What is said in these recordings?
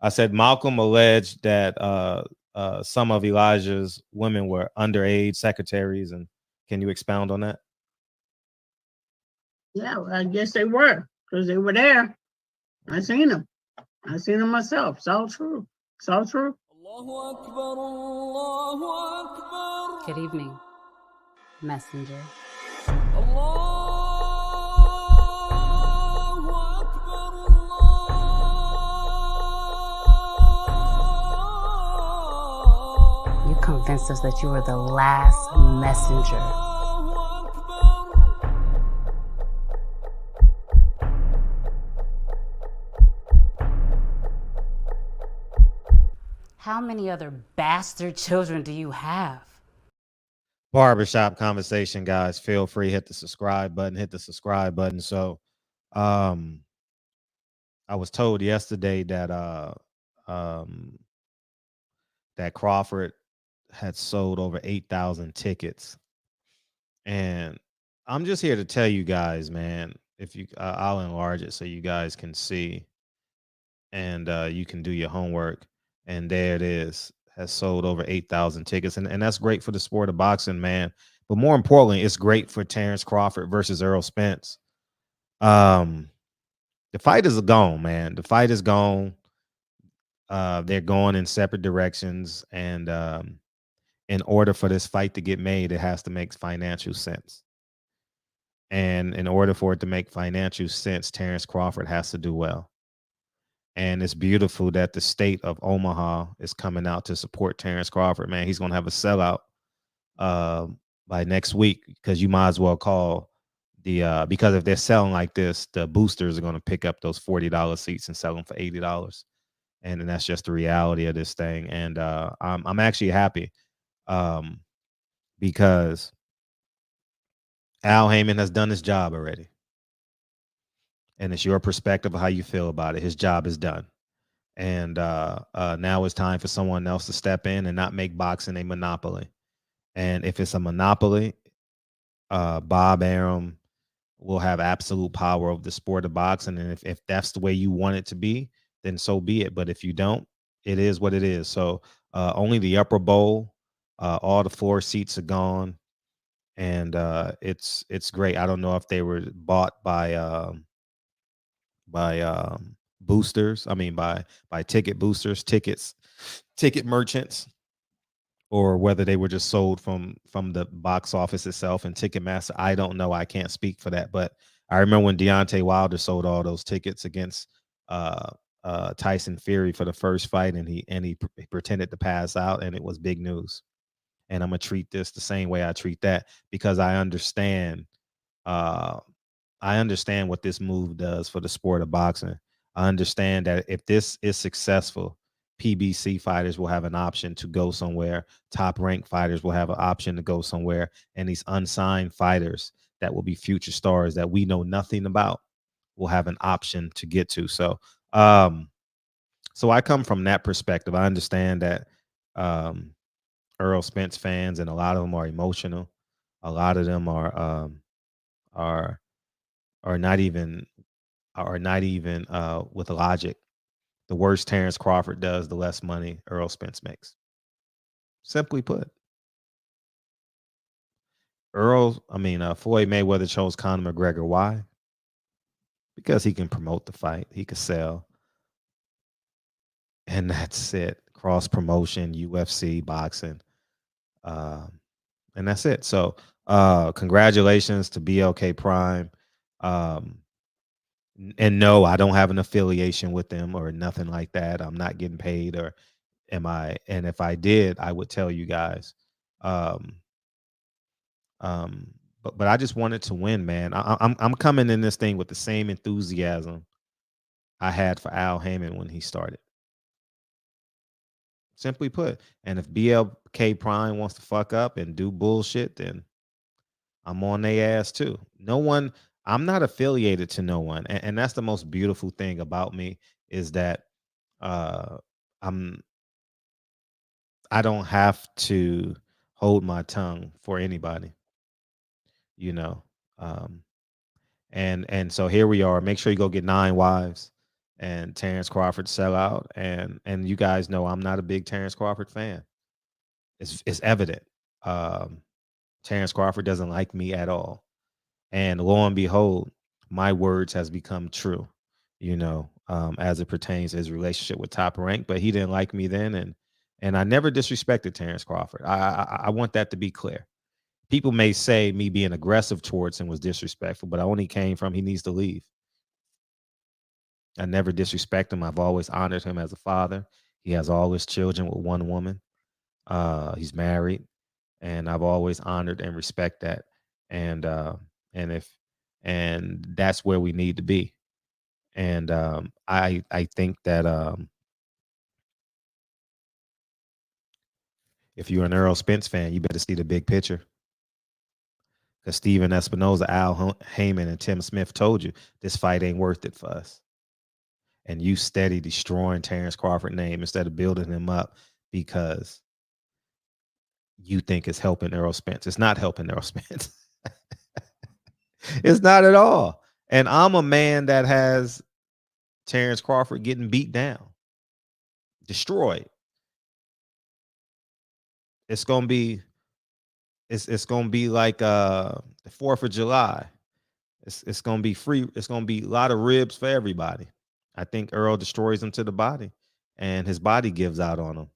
I said Malcolm alleged that some of Elijah's women were underage secretaries, and can you expound on that? Yeah, well, I guess they were because they were there. I seen them. I seen them myself. It's all true. It's all true. Good evening, messenger. You convinced us that you were the last messenger. How many other bastard children do you have? Barbershop conversation, guys. Feel free, hit the subscribe button. So I was told yesterday that that Crawford had sold over 8,000 tickets. And I'm just here to tell you guys, man, if you I'll enlarge it so you guys can see, and you can do your homework. And there it is, has sold over 8,000 tickets. And that's great for the sport of boxing, man. But more importantly, it's great for Terence Crawford versus Errol Spence. The fight is gone, man. The fight is gone. They're going in separate directions. And in order for this fight to get made, it has to make financial sense. And in order for it to make financial sense, Terence Crawford has to do well. And it's beautiful that the state of Omaha is coming out to support Terence Crawford, man. He's going to have a sellout by next week, because you might as well call the because if they're selling like this, the boosters are going to pick up those $40 seats and sell them for $80. And that's just the reality of this thing. And I'm actually happy because Al Heyman has done his job already. And it's your perspective of how you feel about it. His job is done. And now it's time for someone else to step in and not make boxing a monopoly. And if it's a monopoly, Bob Arum will have absolute power over the sport of boxing. And if that's the way you want it to be, then so be it. But if you don't, it is what it is. So only the upper bowl, all the floor seats are gone. And it's great. I don't know if they were bought by boosters. I mean, by ticket boosters, ticket merchants, or whether they were just sold from the box office itself and Ticketmaster. I don't know. I can't speak for that. But I remember when Deontay Wilder sold all those tickets against Tyson Fury for the first fight, and he pretended to pass out, and it was big news. And I'm gonna treat this the same way I treat that, because I understand. I understand what this move does for the sport of boxing. I understand that if this is successful, PBC fighters will have an option to go somewhere. Top ranked fighters will have an option to go somewhere. And these unsigned fighters that will be future stars that we know nothing about will have an option to get to. So I come from that perspective. I understand that Errol Spence fans, and a lot of them are emotional. A lot of them are not even with logic. The worse Terence Crawford does, the less money Errol Spence makes. Simply put. Floyd Mayweather chose Conor McGregor. Why? Because he can promote the fight. He can sell. And that's it. Cross promotion, UFC, boxing. And that's it. So congratulations to BLK Prime. And no, I don't have an affiliation with them or nothing like that. I'm not getting paid, or am I? And if I did, I would tell you guys. But I just wanted to win, man. I'm coming in this thing with the same enthusiasm I had for Al Heyman when he started. Simply put. And if BLK Prime wants to fuck up and do bullshit, then I'm on their ass too. I'm not affiliated to no one. And that's the most beautiful thing about me, is that I don't have to hold my tongue for anybody, you know. And so here we are. Make sure you go get 9 wives and Terence Crawford sell out. And you guys know I'm not a big Terence Crawford fan. It's evident. Um, Terence Crawford doesn't like me at all. And lo and behold, my words has become true, as it pertains to his relationship with Top Rank. But he didn't like me then, and I never disrespected Terence Crawford. I want that to be clear. People may say me being aggressive towards him was disrespectful, but I only came from he needs to leave. I never disrespect him. I've always honored him as a father. He has all his children with one woman. He's married, and I've always honored and respect that. And and if and that's where we need to be. And I think that if you're an Earl Spence fan, you better see the big picture. Because Steven Espinoza, Al Heyman, and Tim Smith told you this fight ain't worth it for us. And you steady destroying Terence Crawford's name instead of building him up because you think it's helping Earl Spence. It's not helping Earl Spence. It's not at all. And I'm a man that has Terence Crawford getting beat down, destroyed. It's gonna be like the 4th of July. It's gonna be free. It's gonna be a lot of ribs for everybody. I think Earl destroys him to the body, and his body gives out on him.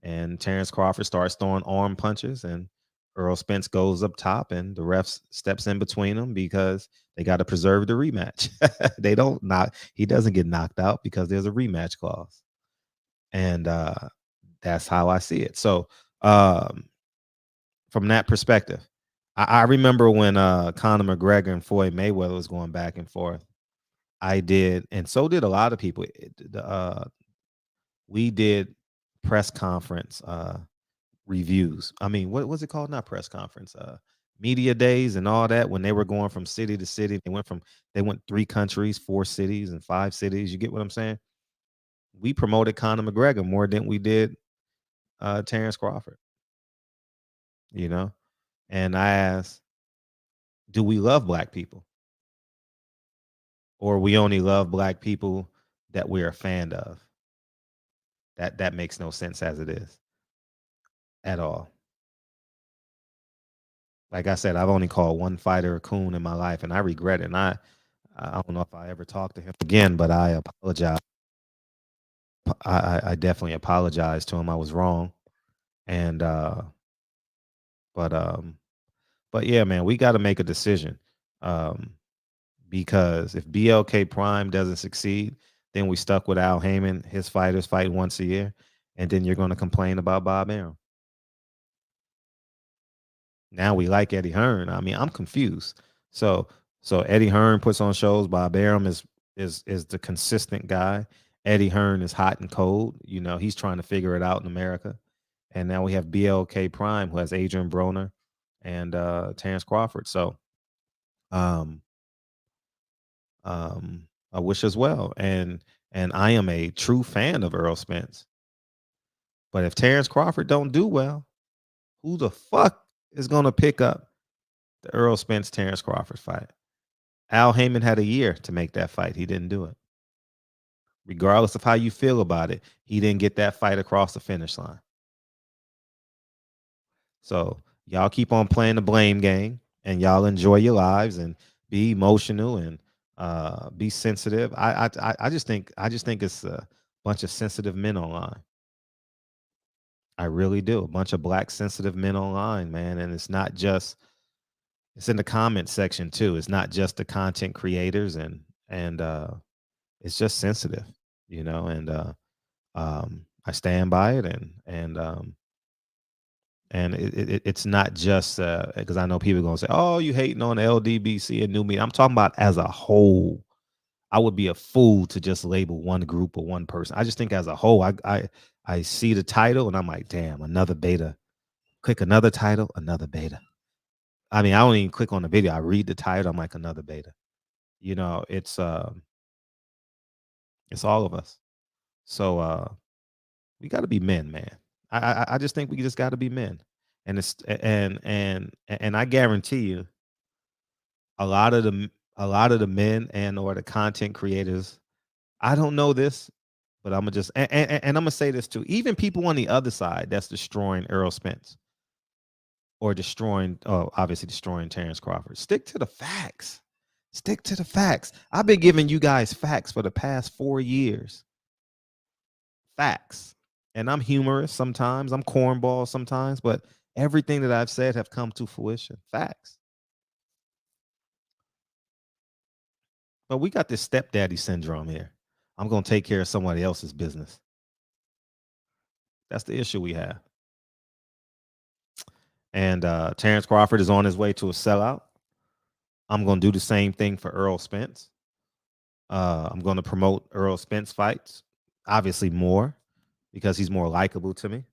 And Terence Crawford starts throwing arm punches, and Earl Spence goes up top, and the refs steps in between them because they got to preserve the rematch. They don't knock. He doesn't get knocked out because there's a rematch clause, and that's how I see it. So, from that perspective, I remember when Conor McGregor and Floyd Mayweather was going back and forth. I did, and so did a lot of people. We did press conference reviews. I mean, what was it called? Not press conference, media days and all that. When they were going from city to city, they went 3 countries, 4 cities, and 5 cities. You get what I'm saying? We promoted Conor McGregor more than we did Terence Crawford. And I asked, do we love black people? Or we only love black people that we're a fan of? That makes no sense as it is at all. Like I said, I've only called one fighter a coon in my life, and I regret it. And I don't know if I ever talk to him again, but I apologize. I definitely apologize to him. I was wrong. And but yeah, man, we got to make a decision. Because if BLK Prime doesn't succeed, then we stuck with Al Heyman. His fighters fight once a year, and then you're going to complain about Bob Arum. Now we like Eddie Hearn. I mean, I'm confused. So Eddie Hearn puts on shows. Bob Arum is the consistent guy. Eddie Hearn is hot and cold. He's trying to figure it out in America. And now we have BLK Prime, who has Adrian Broner and Terence Crawford. So I wish as well. And I am a true fan of Earl Spence. But if Terence Crawford don't do well, who the fuck is going to pick up the Earl Spence Terence Crawford fight? Al Heyman had a year to make that fight. He didn't do it. Regardless of how you feel about it, he didn't get that fight across the finish line. So y'all keep on playing the blame game, and y'all enjoy your lives and be emotional and be sensitive. I just think it's a bunch of sensitive men online. I really do. A bunch of black sensitive men online, man. And it's not just, it's in the comment section too. It's not just the content creators and it's just sensitive, and I stand by it, and it's not just because I know people are gonna say, "Oh, you hating on LDBC and New Media." I'm talking about as a whole. I would be a fool to just label one group or one person. I just think as a whole, I see the title and I'm like, damn, another beta. Click another title, another beta. I mean, I don't even click on the video. I read the title. I'm like, another beta. It's all of us. So we got to be men, man. I just think we just got to be men, and it's and I guarantee you, a lot of the men and or the content creators I don't know this, but I'm gonna just and I'm gonna say this too. Even people on the other side that's destroying Errol Spence or obviously destroying Terence Crawford. Stick to the facts. Stick to the facts. I've been giving you guys facts for the past 4 years. Facts. And I'm humorous sometimes. I'm cornball sometimes, but everything that I've said have come to fruition. Facts. But we got this stepdaddy syndrome here. I'm going to take care of somebody else's business. That's the issue we have. And Terence Crawford is on his way to a sellout. I'm going to do the same thing for Errol Spence. I'm going to promote Errol Spence fights, obviously more, because he's more likable to me.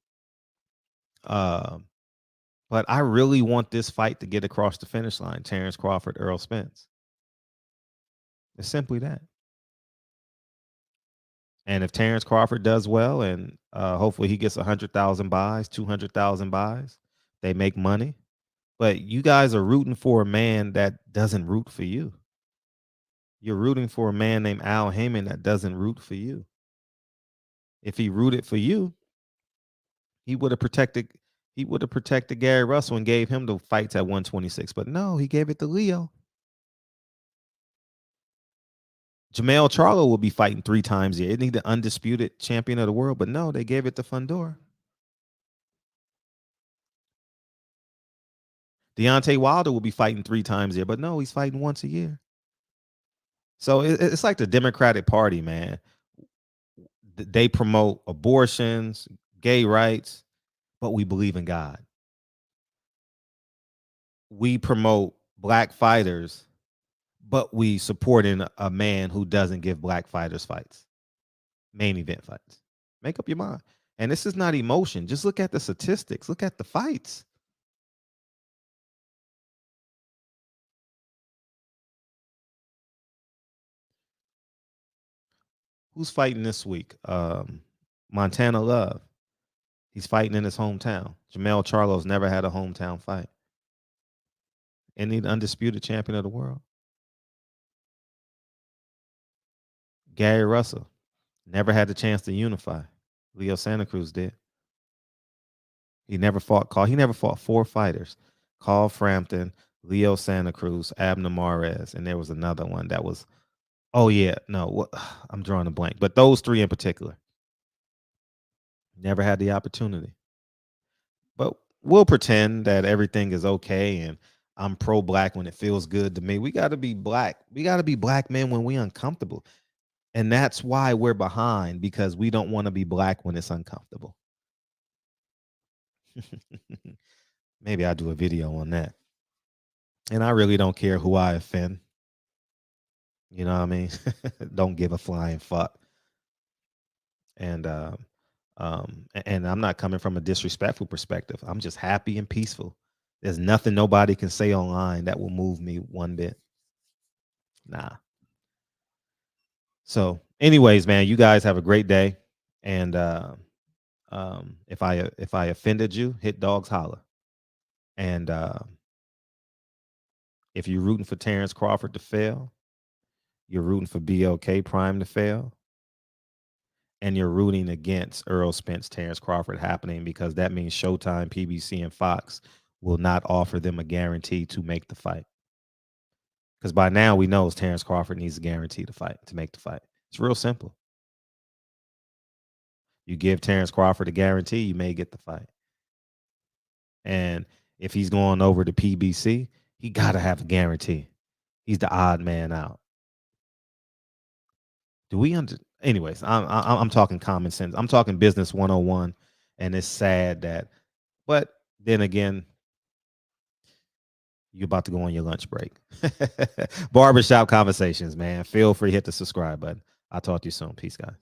But I really want this fight to get across the finish line. Terence Crawford, Errol Spence. It's simply that. And if Terence Crawford does well, and hopefully he gets 100,000 buys, 200,000 buys, they make money. But you guys are rooting for a man that doesn't root for you. You're rooting for a man named Al Heyman that doesn't root for you. If he rooted for you, he would have protected Gary Russell and gave him the fights at 126. But no, he gave it to Leo. Jamel Charlo will be fighting 3 times a year. Isn't he the undisputed champion of the world? But no, they gave it to Fundora. Deontay Wilder will be fighting 3 times a year. But no, he's fighting once a year. So it's like the Democratic Party, man. They promote abortions, gay rights, but we believe in God. We promote black fighters, but we support a man who doesn't give black fighters fights, main event fights. Make up your mind. And this is not emotion. Just look at the statistics. Look at the fights. Who's fighting this week? Montana Love. He's fighting in his hometown. Jamel Charlo's never had a hometown fight. And he's the undisputed champion of the world. Gary Russell never had the chance to unify. Leo Santa Cruz did. He never fought 4 fighters. Carl Frampton, Leo Santa Cruz, Abner Mares, and there was another one that was, I'm drawing a blank. But those 3 in particular. Never had the opportunity. But we'll pretend that everything is okay and I'm pro-black when it feels good to me. We got to be black. We got to be black men when we're uncomfortable. And that's why we're behind, because we don't want to be black when it's uncomfortable. Maybe I'll do a video on that. And I really don't care who I offend. You know what I mean? Don't give a flying fuck. And I'm not coming from a disrespectful perspective. I'm just happy and peaceful. There's nothing nobody can say online that will move me one bit. Nah. So, anyways, man, you guys have a great day. And if I offended you, hit dogs holler. And if you're rooting for Terence Crawford to fail, you're rooting for BLK Prime to fail, and you're rooting against Errol Spence, Terence Crawford happening, because that means Showtime, PBC, and Fox will not offer them a guarantee to make the fight. Because by now we know Terence Crawford needs a guarantee to make the fight. It's real simple. You give Terence Crawford a guarantee, you may get the fight. And if he's going over to PBC, he got to have a guarantee. He's the odd man out. Anyways, I'm talking common sense. I'm talking business 101, and it's sad that, but then again, you're about to go on your lunch break. Barbershop Conversations, man. Feel free to hit the subscribe button. I'll talk to you soon. Peace, guys.